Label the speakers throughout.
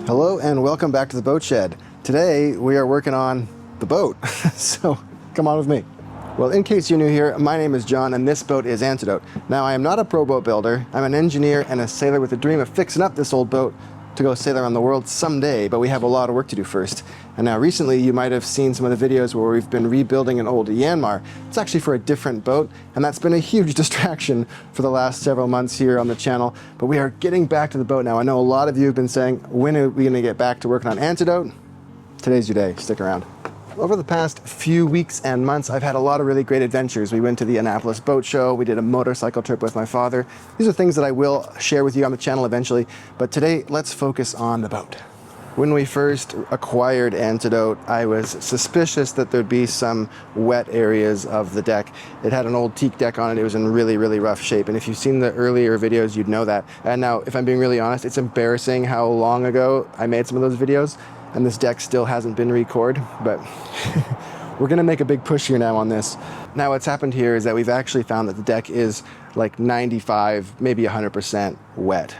Speaker 1: Hello and welcome back to the boat shed. Today we are working on the boat, so come on with me. Well, in case you're new here, my name is John and this boat is Antidote. Now, I am not a pro boat builder. I'm an engineer and a sailor with a dream of fixing up this old boat to go sail around the world someday, but we have a lot of work to do first. And now recently you might have seen some of the videos where we've been rebuilding an old Yanmar. It's actually for a different boat, and that's been a huge distraction for the last several months here on the channel, but we are getting back to the boat now. I know a lot of you have been saying, when are we gonna get back to working on Antidote? Today's your day, stick around. Over the past few weeks and months, I've had a lot of really great adventures. We went to the Annapolis Boat Show, we did a motorcycle trip with my father. These are things that I will share with you on the channel eventually, but today let's focus on the boat. When we first acquired Antidote, I was suspicious that there'd be some wet areas of the deck. It had an old teak deck on it. It was in really, really rough shape. And if you've seen the earlier videos, you'd know that. And now, if I'm being really honest, it's embarrassing how long ago I made some of those videos, and this deck still hasn't been recored, but we're gonna make a big push here now on this. Now, what's happened here is that we've actually found that the deck is like 95, maybe 100% wet.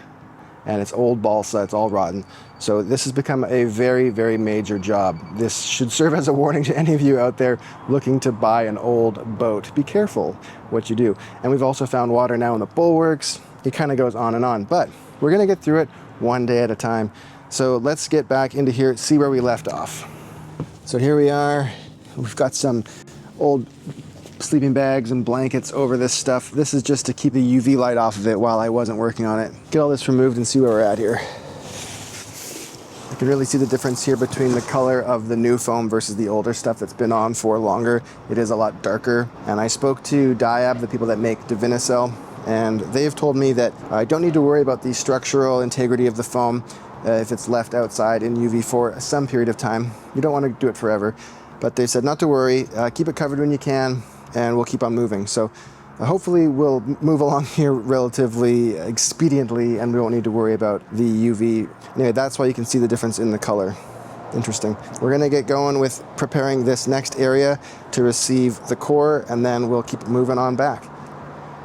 Speaker 1: And it's old balsa, it's all rotten. So this has become a very, very major job. This should serve as a warning to any of you out there looking to buy an old boat. Be careful what you do. And we've also found water now in the bulwarks. It kind of goes on and on, but we're gonna get through it one day at a time. So let's get back into here, see where we left off. So here we are. We've got some old sleeping bags and blankets over this stuff. This is just to keep the UV light off of it while I wasn't working on it. Get all this removed and see where we're at here. You can really see the difference here between the color of the new foam versus the older stuff that's been on for longer. It is a lot darker. And I spoke to Diab, the people that make Divinicel, and they've told me that I don't need to worry about the structural integrity of the foam if it's left outside in UV for some period of time. You don't want to do it forever, but they said not to worry, keep it covered when you can, and we'll keep on moving. So hopefully we'll move along here relatively expediently and we won't need to worry about the UV. Anyway, that's why you can see the difference in the color. Interesting. We're gonna get going with preparing this next area to receive the core, and then we'll keep moving on back.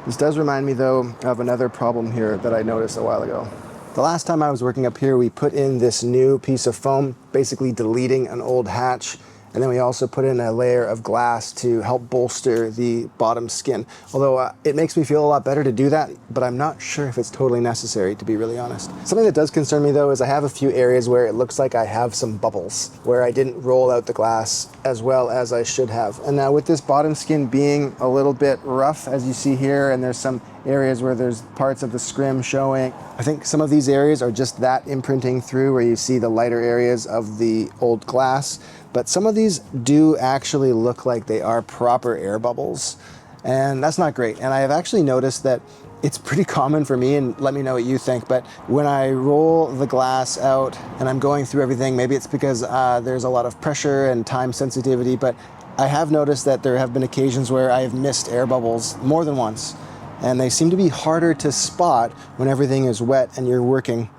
Speaker 1: This does remind me though of another problem here that I noticed a while ago. The last time I was working up here, we put in this new piece of foam, basically deleting an old hatch. And then we also put in a layer of glass to help bolster the bottom skin. Although it makes me feel a lot better to do that, but I'm not sure if it's totally necessary, to be really honest. Something that does concern me though is I have a few areas where it looks like I have some bubbles, where I didn't roll out the glass as well as I should have. And now with this bottom skin being a little bit rough, as you see here, and there's some areas where there's parts of the scrim showing, I think some of these areas are just that imprinting through where you see the lighter areas of the old glass. But some of these do actually look like they are proper air bubbles, and that's not great. And I have actually noticed that it's pretty common for me, and let me know what you think, but when I roll the glass out and I'm going through everything, maybe it's because there's a lot of pressure and time sensitivity, but I have noticed that there have been occasions where I have missed air bubbles more than once, and they seem to be harder to spot when everything is wet and you're working.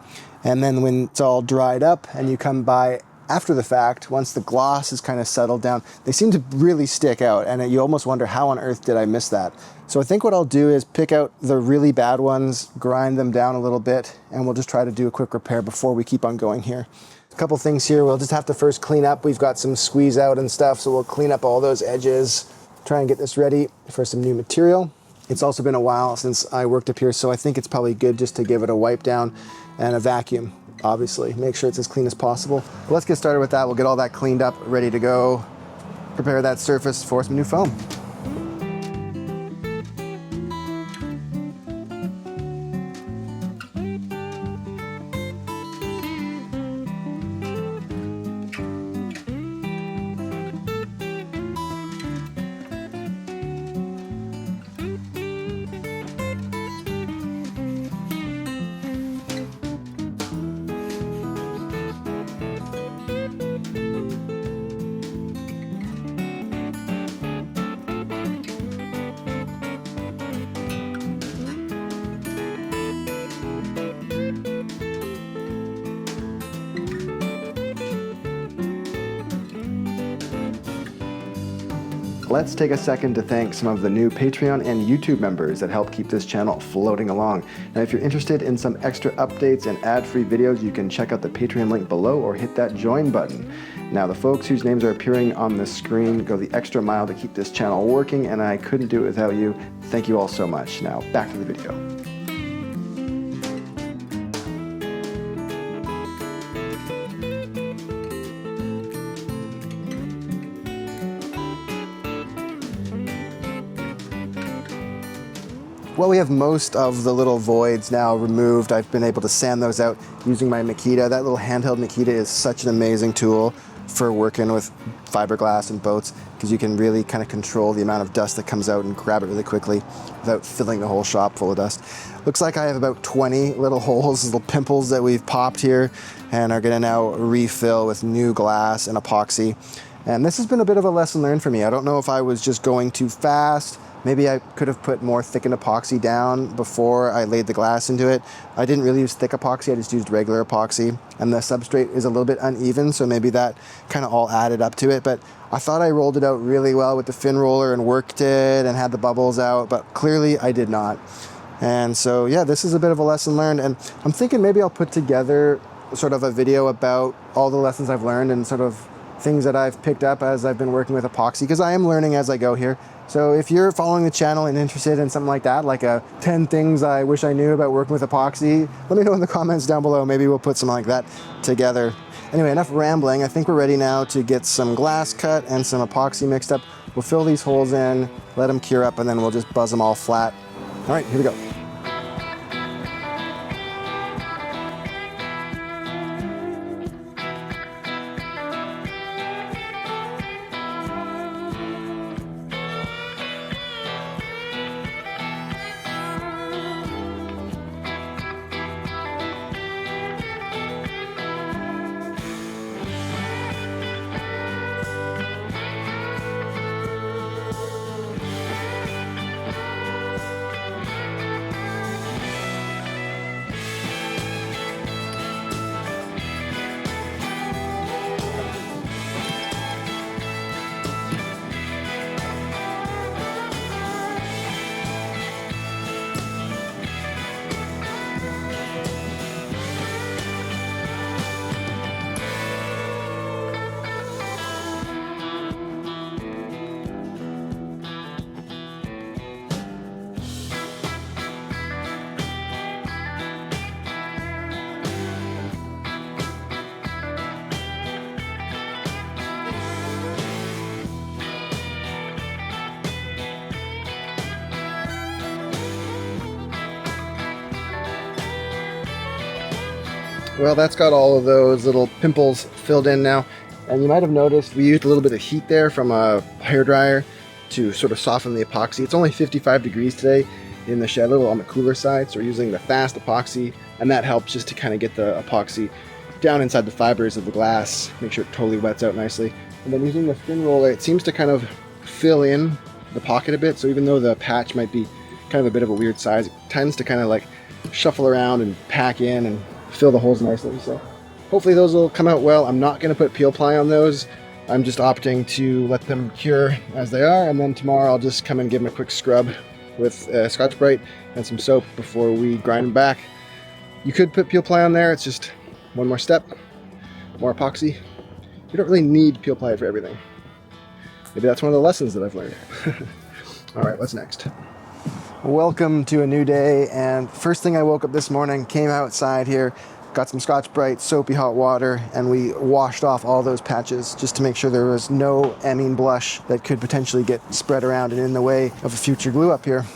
Speaker 1: And then when it's all dried up and you come by after the fact, once the gloss is kind of settled down, they seem to really stick out, and you almost wonder, how on earth did I miss that? So I think what I'll do is pick out the really bad ones, grind them down a little bit, and we'll just try to do a quick repair before we keep on going here. A couple things here we'll just have to first clean up. We've got some squeeze out and stuff, so we'll clean up all those edges, try and get this ready for some new material. It's also been a while since I worked up here, so I think it's probably good just to give it a wipe down and a vacuum. Obviously, make sure it's as clean as possible. But let's get started with that. We'll get all that cleaned up, ready to go, prepare that surface for some new foam. let's take a second to thank some of the new Patreon and YouTube members that help keep this channel floating along. Now, if you're interested in some extra updates and ad-free videos, you can check out the Patreon link below or hit that join button. Now, the folks whose names are appearing on the screen go the extra mile to keep this channel working, and I couldn't do it without you. Thank you all so much. Now, back to the video. Well, we have most of the little voids now removed. I've been able to sand those out using my Makita. That little handheld Makita is such an amazing tool for working with fiberglass and boats, because you can really kind of control the amount of dust that comes out and grab it really quickly without filling the whole shop full of dust. Looks like I have about 20 little holes, little pimples that we've popped here, and are gonna now refill with new glass and epoxy. And this has been a bit of a lesson learned for me. I don't know if I was just going too fast. Maybe I could have put more thickened epoxy down before I laid the glass into it. I didn't really use thick epoxy, I just used regular epoxy. And the substrate is a little bit uneven, so maybe that kind of all added up to it. But I thought I rolled it out really well with the fin roller and worked it and had the bubbles out, but clearly I did not. And so yeah, this is a bit of a lesson learned. And I'm thinking maybe I'll put together sort of a video about all the lessons I've learned and sort of things that I've picked up as I've been working with epoxy, because I am learning as I go here. So if you're following the channel and interested in something like that, like 10 things I wish I knew about working with epoxy, let me know in the comments down below. Maybe we'll put something like that together. Anyway, enough rambling. I think we're ready now to get some glass cut and some epoxy mixed up. We'll fill these holes in, let them cure up, and then we'll just buzz them all flat. All right, here we go. Well, that's got all of those little pimples filled in now. And you might have noticed we used a little bit of heat there from a hairdryer to sort of soften the epoxy. It's only 55 degrees today in the shed, a little on the cooler side. So we're using the fast epoxy, and that helps just to kind of get the epoxy down inside the fibers of the glass, make sure it totally wets out nicely. And then using the fin roller, it seems to kind of fill in the pocket a bit. So even though the patch might be kind of a bit of a weird size, it tends to kind of like shuffle around and pack in and fill the holes nicely. So hopefully those will come out well. I'm not going to put peel ply on those. I'm just opting to let them cure as they are, and then tomorrow I'll just come and give them a quick scrub with Scotch-Brite and some soap before we grind them back. You could put peel ply on there. It's just one more step, more epoxy. You don't really need peel ply for everything. Maybe that's one of the lessons that I've learned. All right, what's next? Welcome to a new day, and first thing I woke up this morning, came outside here, got some Scotch-Brite, soapy hot water, and we washed off all those patches just to make sure there was no amine blush that could potentially get spread around and in the way of a future glue up here.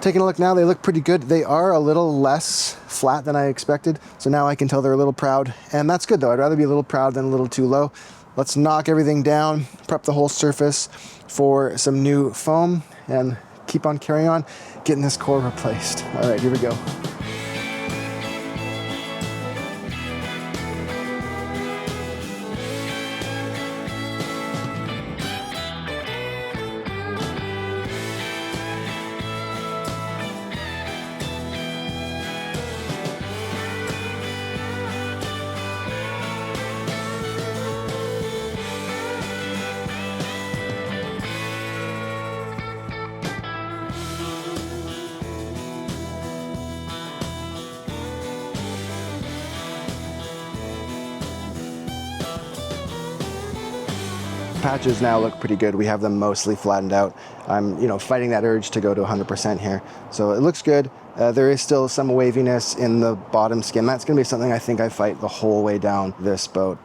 Speaker 1: Taking a look now, they look pretty good. They are a little less flat than I expected, so now I can tell they're a little proud, and that's good though. I'd rather be a little proud than a little too low. Let's knock everything down, prep the whole surface for some new foam, and keep on carrying on, getting this core replaced. All right, here we go. patches now look pretty good. We have them mostly flattened out. I'm, fighting that urge to go to 100% here. So it looks good. There is still some waviness in the bottom skin. That's going to be something I think I fight the whole way down this boat.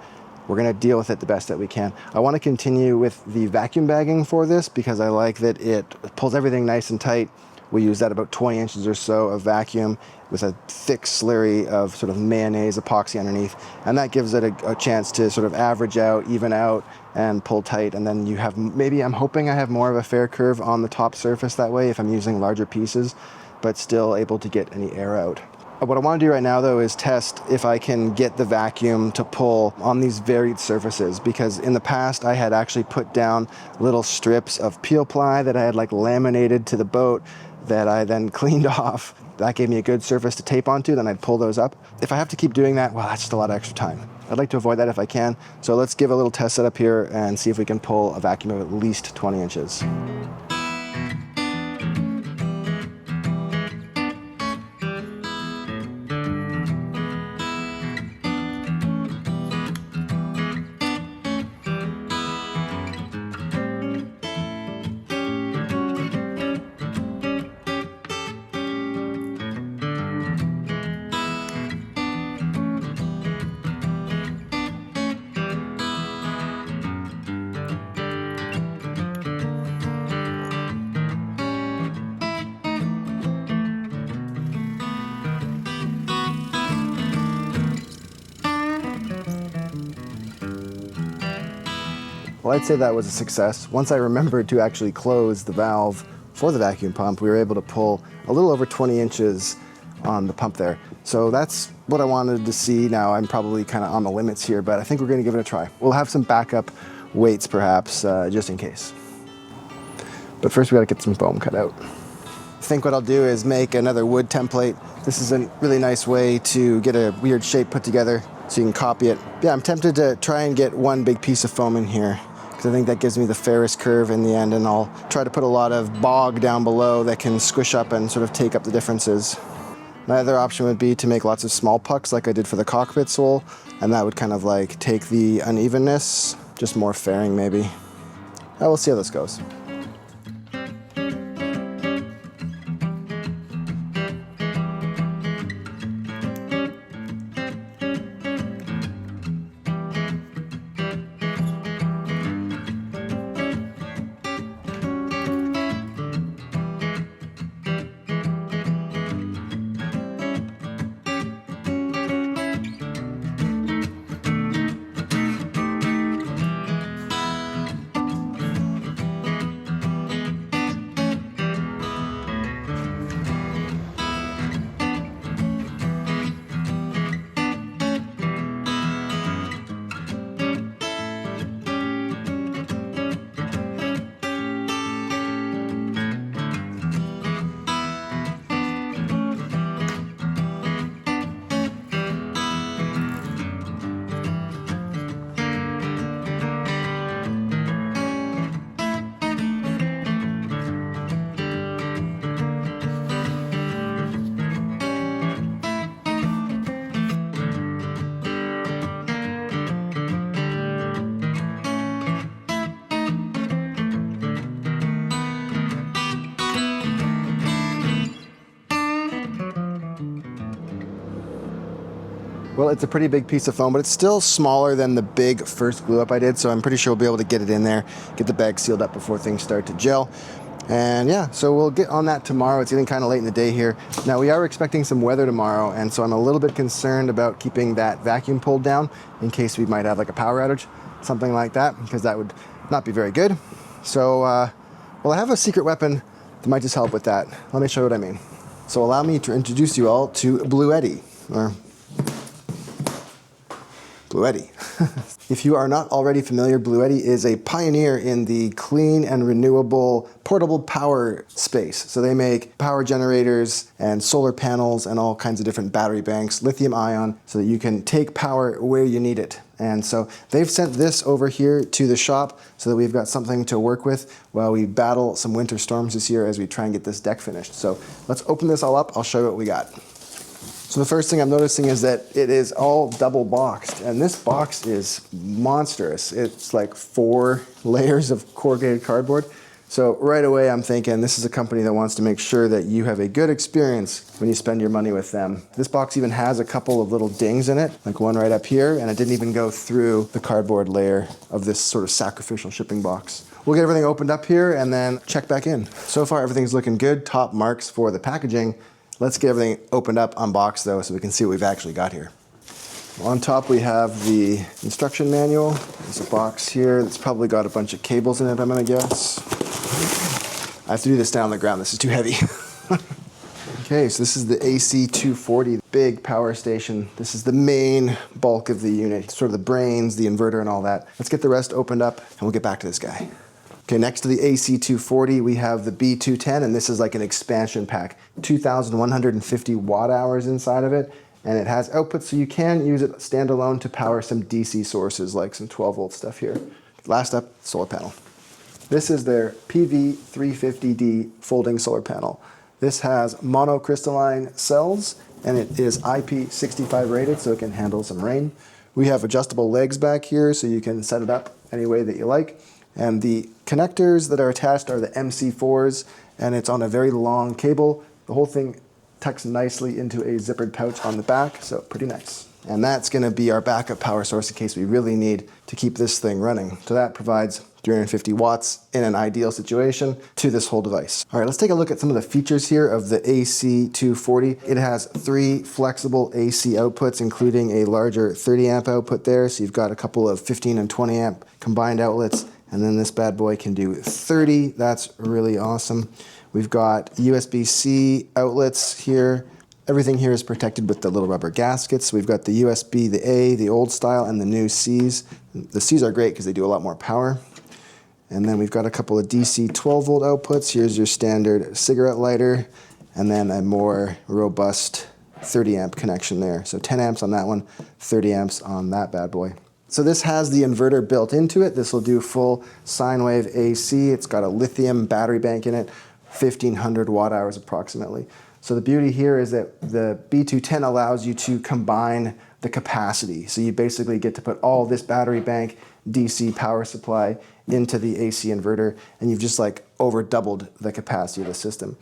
Speaker 1: We're going to deal with it the best that we can. I want to continue with the vacuum bagging for this because I like that it pulls everything nice and tight. We use that about 20 inches or so of vacuum with a thick slurry of sort of mayonnaise epoxy underneath. And that gives it a chance to sort of average out, even out, and pull tight. And then you have, maybe I'm hoping I have more of a fair curve on the top surface that way if I'm using larger pieces, but still able to get any air out. What I want to do right now though is test if I can get the vacuum to pull on these varied surfaces, because in the past I had actually put down little strips of peel ply that I had like laminated to the boat that I then cleaned off. That gave me a good surface to tape onto, then I'd pull those up. If I have to keep doing that, well, that's just a lot of extra time. I'd like to avoid that if I can. So let's give a little test setup here and see if we can pull a vacuum of at least 20 inches. Well, I'd say that was a success. Once I remembered to actually close the valve for the vacuum pump, we were able to pull a little over 20 inches on the pump there. So that's what I wanted to see. Now I'm probably kind of on the limits here, but I think we're going to give it a try. We'll have some backup weights perhaps, just in case. But first we got to get some foam cut out. I think what I'll do is make another wood template. This is a really nice way to get a weird shape put together so you can copy it. Yeah, I'm tempted to try and get one big piece of foam in here, because I think that gives me the fairest curve in the end, and I'll try to put a lot of bog down below that can squish up and sort of take up the differences. My other option would be to make lots of small pucks like I did for the cockpit sole, and that would kind of like take the unevenness, just more fairing maybe. We'll see how this goes. Well, it's a pretty big piece of foam, but it's still smaller than the big first glue up I did, so I'm pretty sure we'll be able to get it in there, get the bag sealed up before things start to gel. And yeah, so we'll get on that tomorrow. It's getting kind of late in the day here. Now we are expecting some weather tomorrow, and so I'm a little bit concerned about keeping that vacuum pulled down in case we might have like a power outage, something like that, because that would not be very good. So, well, I have a secret weapon that might just help with that. Let me show you what I mean. So allow me to introduce you all to Bluetti, or Bluetti. If you are not already familiar, Bluetti is a pioneer in the clean and renewable portable power space. So they make power generators and solar panels and all kinds of different battery banks, lithium ion, so that you can take power where you need it. And so they've sent this over here to the shop so that we've got something to work with while we battle some winter storms this year as we try and get this deck finished. So let's open this all up. I'll show you what we got. So the first thing I'm noticing is that it is all double boxed, and this box is monstrous. It's like 4 layers of corrugated cardboard. So right away I'm thinking this is a company that wants to make sure that you have a good experience when you spend your money with them. This box even has a couple of little dings in it, like one right up here, and it didn't even go through the cardboard layer of this sort of sacrificial shipping box. We'll get everything opened up here and then check back in. So far everything's looking good, top marks for the packaging. Let's get everything opened up, unboxed though, so we can see what we've actually got here. On top we have the instruction manual. There's a box here that's probably got a bunch of cables in it, I'm gonna guess. I have to do this down on the ground, this is too heavy. Okay, so this is the AC240, big power station. This is the main bulk of the unit, sort of the brains, the inverter and all that. Let's get the rest opened up and we'll get back to this guy. Okay, next to the AC240, we have the B210, and this is like an expansion pack. 2,150 watt hours inside of it, and it has output, so you can use it standalone to power some DC sources, like some 12 volt stuff here. Last up, solar panel. This is their PV350D folding solar panel. This has monocrystalline cells, and it is IP65 rated, so it can handle some rain. We have adjustable legs back here, so you can set it up any way that you like. And the connectors that are attached are the MC4s, and it's on a very long cable. The whole thing tucks nicely into a zippered pouch on the back, so pretty nice. And that's gonna be our backup power source in case we really need to keep this thing running. So that provides 350 watts in an ideal situation to this whole device. All right, let's take a look at some of the features here of the AC240. It has 3 flexible AC outputs, including a larger 30 amp output there. So you've got a couple of 15 and 20 amp combined outlets. And then this bad boy can do 30. That's really awesome. We've got USB-C outlets here. Everything here is protected with the little rubber gaskets. We've got the USB, the A, the old style, and the new Cs. The Cs are great because they do a lot more power. And then we've got a couple of DC 12 volt outputs. Here's your standard cigarette lighter, and then a more robust 30 amp connection there. So 10 amps on that one, 30 amps on that bad boy. So this has the inverter built into it. This will do full sine wave AC. It's got a lithium battery bank in it, 1,500 watt hours approximately. So the beauty here is that the B210 allows you to combine the capacity. So you basically get to put all this battery bank, DC power supply into the AC inverter, and you've just like over doubled the capacity of the system.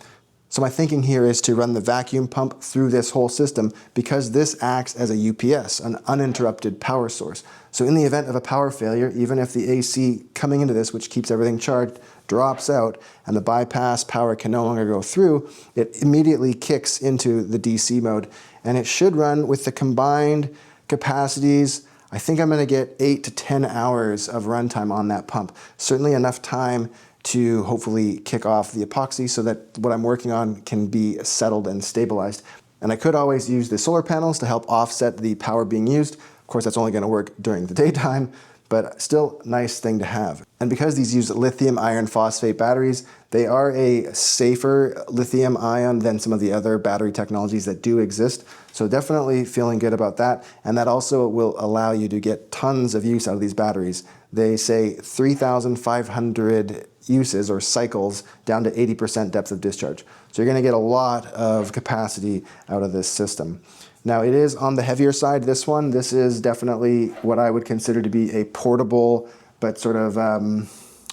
Speaker 1: So my thinking here is to run the vacuum pump through this whole system because this acts as a UPS, an uninterrupted power source. So in the event of a power failure, even if the AC coming into this, which keeps everything charged, drops out and the bypass power can no longer go through, it immediately kicks into the DC mode. And it should run with the combined capacities. I think I'm gonna get 8 to 10 hours of runtime on that pump. Certainly enough time to hopefully kick off the epoxy so that what I'm working on can be settled and stabilized. And I could always use the solar panels to help offset the power being used. Of course, that's only gonna work during the daytime, but still nice thing to have. And because these use lithium iron phosphate batteries, they are a safer lithium ion than some of the other battery technologies that do exist. So definitely feeling good about that. And that also will allow you to get tons of use out of these batteries. They say 3,500 uses or cycles down to 80% depth of discharge. So you're gonna get a lot of capacity out of this system. Now it is on the heavier side, this one. This is definitely what I would consider to be a portable, but sort of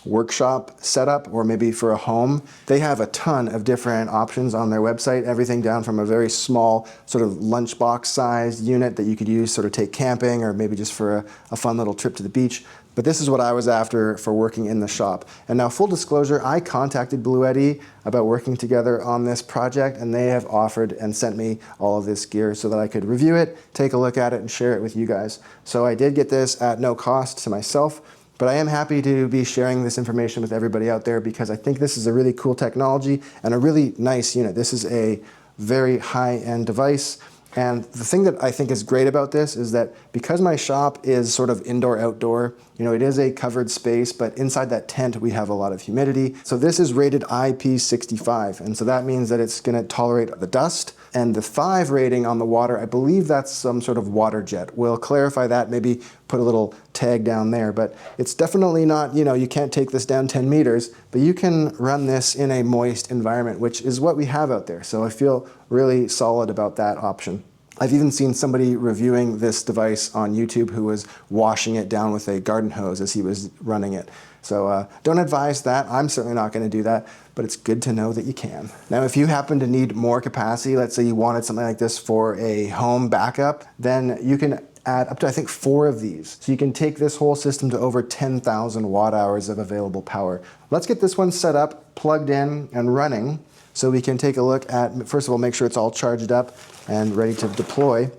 Speaker 1: workshop setup, or maybe for a home. They have a ton of different options on their website, everything down from a very small sort of lunchbox sized unit that you could use sort of take camping or maybe just for a fun little trip to the beach. But this is what I was after for working in the shop. And now full disclosure, I contacted Bluetti about working together on this project, and they have offered and sent me all of this gear so that I could review it, take a look at it, and share it with you guys. So I did get this at no cost to myself, but I am happy to be sharing this information with everybody out there because I think this is a really cool technology and a really nice unit. This is a very high-end device. And the thing that I think is great about this is that because my shop is sort of indoor-outdoor, you know, it is a covered space, but inside that tent we have a lot of humidity. So this is rated IP65, and so that means that it's gonna tolerate the dust. And the 5 rating on the water, I believe that's some sort of water jet. We'll clarify that, maybe put a little tag down there, but it's definitely not, you know, you can't take this down 10 meters, but you can run this in a moist environment, which is what we have out there. So I feel really solid about that option. I've even seen somebody reviewing this device on YouTube who was washing it down with a garden hose as he was running it. So don't advise that. I'm certainly not going to do that, but it's good to know that you can. Now, if you happen to need more capacity, let's say you wanted something like this for a home backup, then you can add up to, I think, 4 of these. So you can take this whole system to over 10,000 watt hours of available power. Let's get this one set up, plugged in, and running so we can take a look at, first of all, make sure it's all charged up and ready to deploy.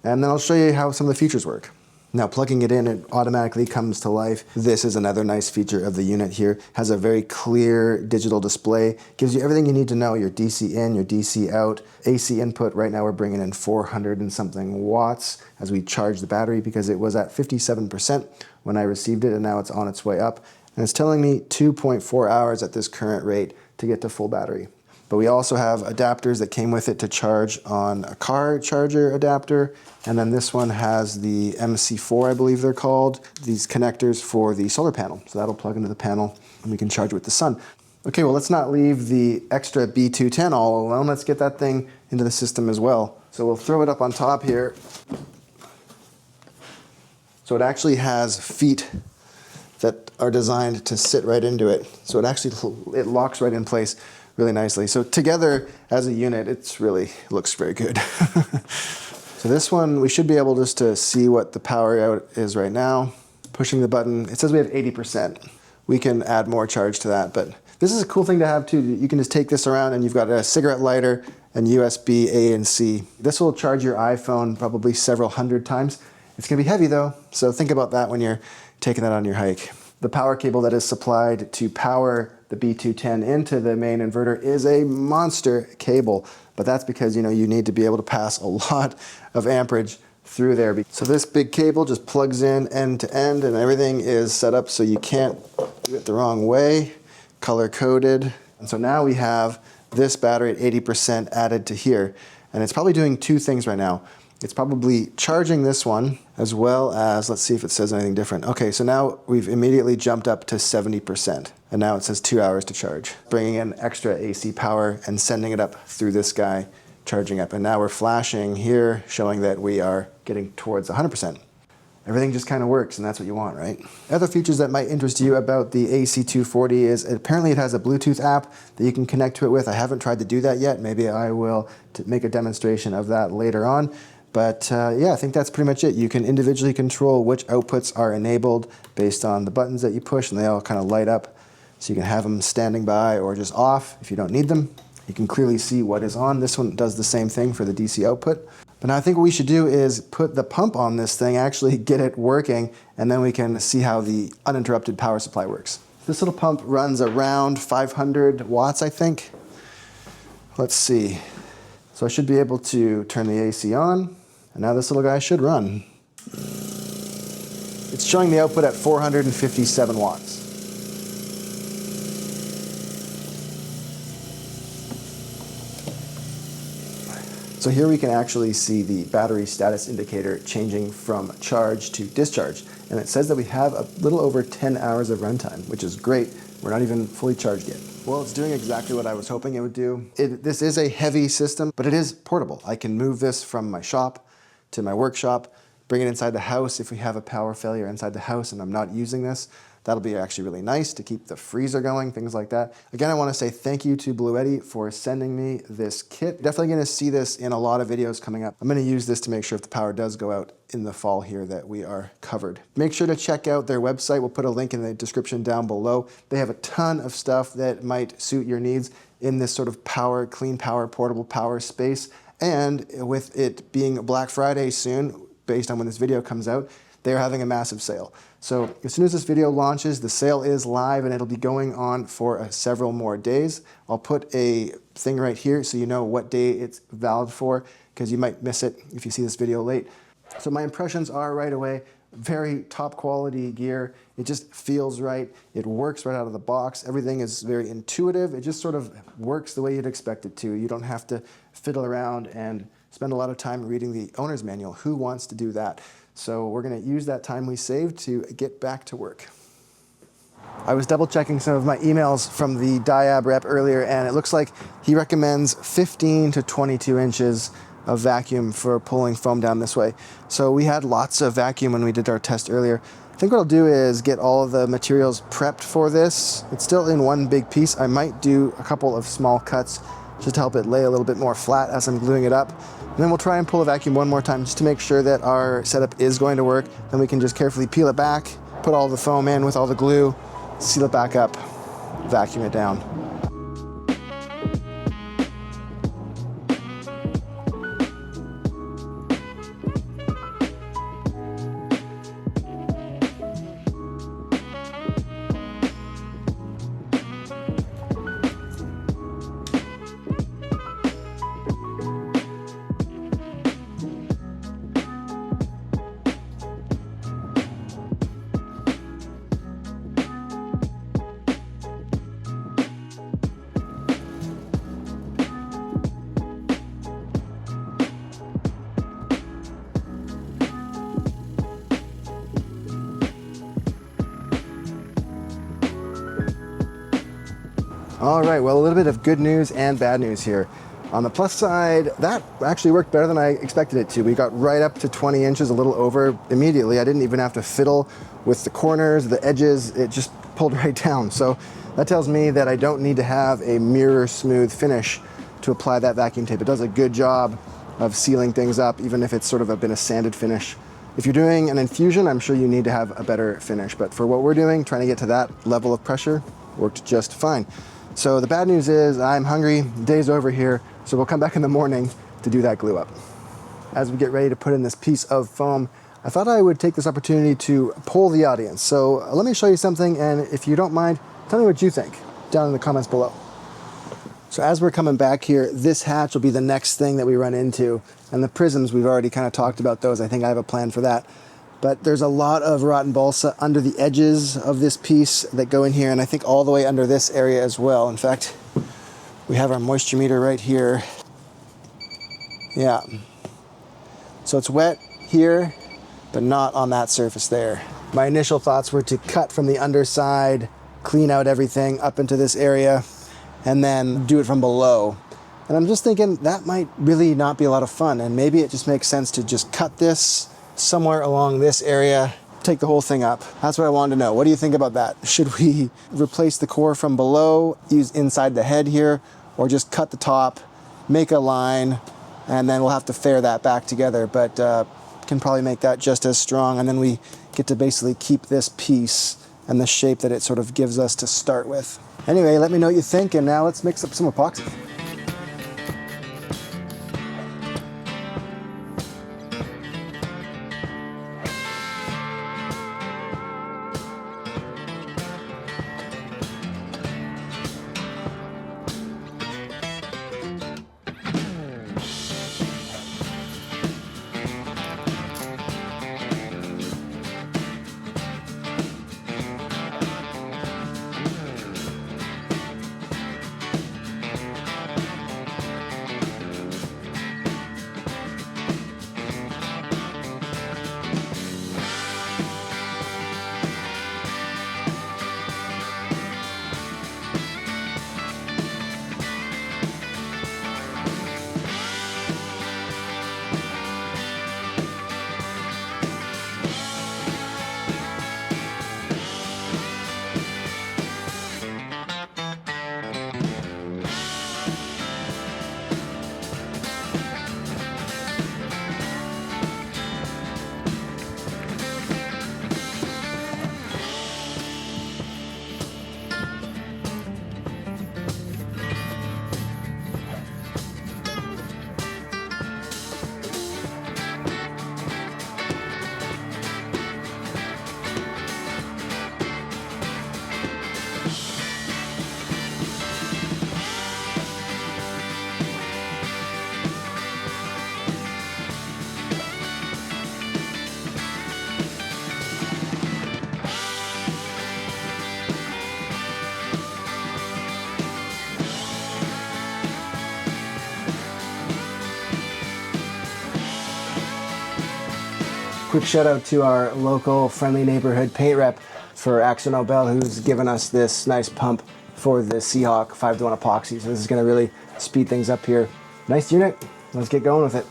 Speaker 1: And then I'll show you how some of the features work. Now, plugging it in, it automatically comes to life. This is another nice feature of the unit here. Has a very clear digital display. Gives you everything you need to know, your DC in, your DC out, AC input. Right now we're bringing in 400 and something watts as we charge the battery because it was at 57% when I received it, and now it's on its way up. And it's telling me 2.4 hours at this current rate to get to full battery. But we also have adapters that came with it to charge on a car charger adapter. And then this one has the MC4, I believe they're called, these connectors for the solar panel. So that'll plug into the panel and we can charge it with the sun. Okay, well, let's not leave the extra B210 all alone. Let's get that thing into the system as well. So we'll throw it up on top here. So it actually has feet that are designed to sit right into it. So it locks right in place really nicely. So together as a unit, it looks very good. So this one, we should be able just to see what the power out is right now. Pushing the button, it says we have 80%. We can add more charge to that, but this is a cool thing to have too. You can just take this around and you've got a cigarette lighter and USB A and C. This will charge your iPhone probably several hundred times. It's gonna be heavy though, so think about that when you're taking that on your hike. The power cable that is supplied to power the B210 into the main inverter is a monster cable, but that's because you need to be able to pass a lot of amperage through there. So this big cable just plugs in end to end and everything is set up so you can't do it the wrong way, color coded. And so now we have this battery at 80% added to here, and it's probably doing 2 things right now. It's probably charging this one as well as, let's see if it says anything different. Okay, so now we've immediately jumped up to 70%, and now it says 2 hours to charge. Bringing in extra AC power and sending it up through this guy, charging up. And now we're flashing here, showing that we are getting towards 100%. Everything just kind of works, and that's what you want, right? Other features that might interest you about the AC240 is apparently it has a Bluetooth app that you can connect to it with. I haven't tried to do that yet. Maybe I will make a demonstration of that later on. But yeah, I think that's pretty much it. You can individually control which outputs are enabled based on the buttons that you push, and they all kind of light up. So you can have them standing by or just off if you don't need them. You can clearly see what is on. This one does the same thing for the DC output. But now I think what we should do is put the pump on this thing, actually get it working, and then we can see how the uninterrupted power supply works. This little pump runs around 500 watts, I think. Let's see. So I should be able to turn the AC on. And now this little guy should run. It's showing the output at 457 watts. So here we can actually see the battery status indicator changing from charge to discharge. And it says that we have a little over 10 hours of runtime, which is great. We're not even fully charged yet. Well, it's doing exactly what I was hoping it would do. This is a heavy system, but it is portable. I can move this from my shop to my workshop, bring it inside the house if we have a power failure inside the house and I'm not using this. That'll be actually really nice to keep the freezer going, things like that. Again, I want to say thank you to Bluetti for sending me this kit. Definitely going to see this in a lot of videos coming up. I'm going to use this to make sure if the power does go out in the fall here that we are covered. Make sure to check out their website. We'll put a link in the description down below. They have a ton of stuff that might suit your needs in this sort of power, clean power, portable power space. And with it being Black Friday soon, based on when this video comes out, they're having a massive sale. So as soon as this video launches, the sale is live and it'll be going on for several more days. I'll put a thing right here so you know what day it's valid for, because you might miss it if you see this video late. So my impressions are right away, very top quality gear. It just feels right. It works right out of the box. Everything is very intuitive. It just sort of works the way you'd expect it to. You don't have to fiddle around and spend a lot of time reading the owner's manual. Who wants to do that? So we're going to use that time we saved to get back to work. I was double checking some of my emails from the Diab rep earlier, and it looks like he recommends 15 to 22 inches of vacuum for pulling foam down this way. So we had lots of vacuum when we did our test earlier. I think what I'll do is get all of the materials prepped for this. It's still in one big piece. I might do a couple of small cuts just to help it lay a little bit more flat as I'm gluing it up. And then we'll try and pull a vacuum one more time just to make sure that our setup is going to work. Then we can just carefully peel it back, put all the foam in with all the glue, seal it back up, vacuum it down. All right, well, a little bit of good news and bad news here. On the plus side, that actually worked better than I expected it to. We got right up to 20 inches, a little over immediately. I didn't even have to fiddle with the corners, the edges. It just pulled right down. So that tells me that I don't need to have a mirror smooth finish to apply that vacuum tape. It does a good job of sealing things up, even if it's sort of been a sanded finish. If you're doing an infusion, I'm sure you need to have a better finish. But for what we're doing, trying to get to that level of pressure, worked just fine. So the bad news is I'm hungry, day's over here, so we'll come back in the morning to do that glue up. As we get ready to put in this piece of foam, I thought I would take this opportunity to poll the audience. So let me show you something, and if you don't mind, tell me what you think down in the comments below. So as we're coming back here, this hatch will be the next thing that we run into. And the prisms, we've already kind of talked about those. I think I have a plan for that. But there's a lot of rotten balsa under the edges of this piece that go in here, and I think all the way under this area as well. In fact, we have our moisture meter right here. Yeah. So it's wet here, but not on that surface there. My initial thoughts were to cut from the underside, clean out everything up into this area, and then do it from below. And I'm just thinking that might really not be a lot of fun, and maybe it just makes sense to just cut this somewhere along this area, take the whole thing up. That's what I wanted to know. What do you think about that? Should we replace the core from below, use inside the head here, or just cut the top, make a line, and then we'll have to fair that back together, but can probably make that just as strong, and then we get to basically keep this piece and the shape that it sort of gives us to start with. Anyway, let me know what you think, and now let's mix up some epoxy. Quick shout out to our local friendly neighborhood paint rep for AkzoNobel, who's given us this nice pump for the Seahawk 5:1 epoxy. So this is going to really speed things up here. Nice unit, let's get going with it.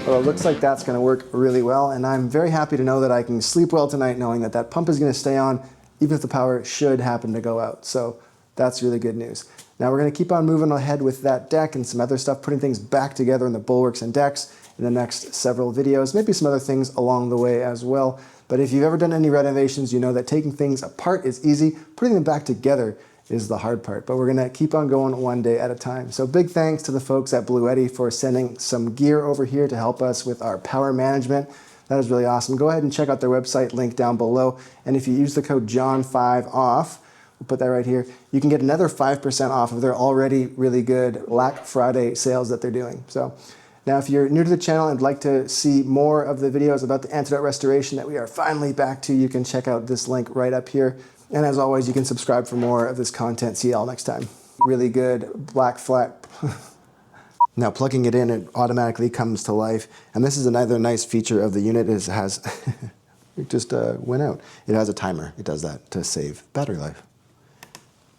Speaker 1: Well, it looks like that's going to work really well, and I'm very happy to know that I can sleep well tonight knowing that that pump is going to stay on even if the power should happen to go out. So that's really good news. Now we're going to keep on moving ahead with that deck and some other stuff, putting things back together in the bulwarks and decks in the next several videos, maybe some other things along the way as well. But if you've ever done any renovations, you know that taking things apart is easy, putting them back together is the hard part, but we're gonna keep on going one day at a time. So big thanks to the folks at Bluetti for sending some gear over here to help us with our power management. That is really awesome. Go ahead and check out their website, link down below. And if you use the code JOHN5OFF, we'll put that right here, you can get another 5% off of their already really good Black Friday sales that they're doing. So now if you're new to the channel and would like to see more of the videos about the Antidote restoration that we are finally back to, you can check out this link right up here. And as always, you can subscribe for more of this content. See you all next time. Really good black flat. Now plugging it in, it automatically comes to life. And this is another nice feature of the unit. It has, it just went out. It has a timer. It does that to save battery life.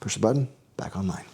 Speaker 1: Push the button, back online.